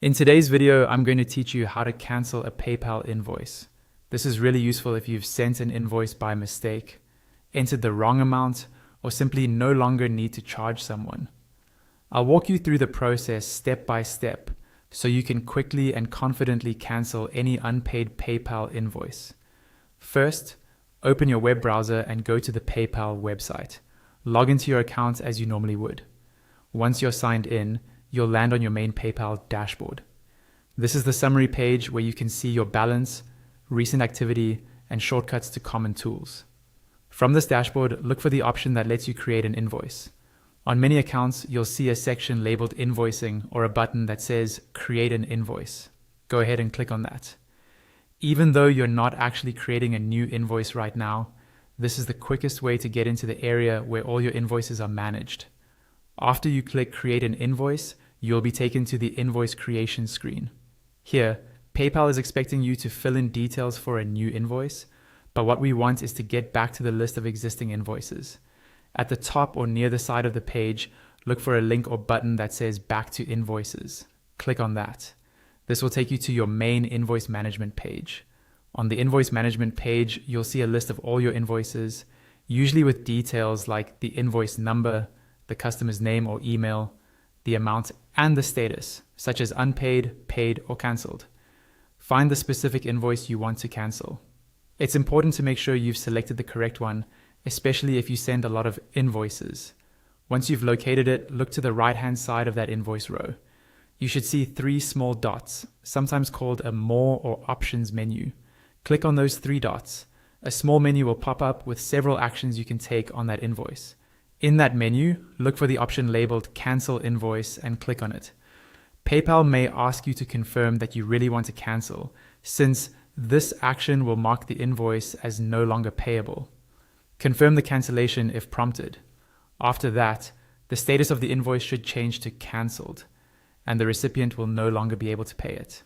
In today's video, I'm going to teach you how to cancel a PayPal invoice. This is really useful if you've sent an invoice by mistake, entered the wrong amount, or simply no longer need to charge someone. I'll walk you through the process step by step so you can quickly and confidently cancel any unpaid PayPal invoice. First, open your web browser and go to the PayPal website. Log into your account as you normally would. Once you're signed in, you'll land on your main PayPal dashboard. This is the summary page where you can see your balance, recent activity, and shortcuts to common tools. From this dashboard, look for the option that lets you create an invoice. On many accounts, you'll see a section labeled Invoicing or a button that says Create an Invoice. Go ahead and click on that. Even though you're not actually creating a new invoice right now, this is the quickest way to get into the area where all your invoices are managed. After you click Create an Invoice, you'll be taken to the invoice creation screen. Here, PayPal is expecting you to fill in details for a new invoice, but what we want is to get back to the list of existing invoices. At the top or near the side of the page, look for a link or button that says Back to Invoices. Click on that. This will take you to your main invoice management page. On the invoice management page, you'll see a list of all your invoices, usually with details like the invoice number, the customer's name or email, the amount, and the status, such as unpaid, paid, or cancelled. Find the specific invoice you want to cancel. It's important to make sure you've selected the correct one, especially if you send a lot of invoices. Once you've located it, look to the right-hand side of that invoice row. You should see 3 small dots, sometimes called a More or Options menu. Click on those 3 dots. A small menu will pop up with several actions you can take on that invoice. In that menu, look for the option labeled Cancel Invoice and click on it. PayPal may ask you to confirm that you really want to cancel, since this action will mark the invoice as no longer payable. Confirm the cancellation if prompted. After that, the status of the invoice should change to cancelled, and the recipient will no longer be able to pay it.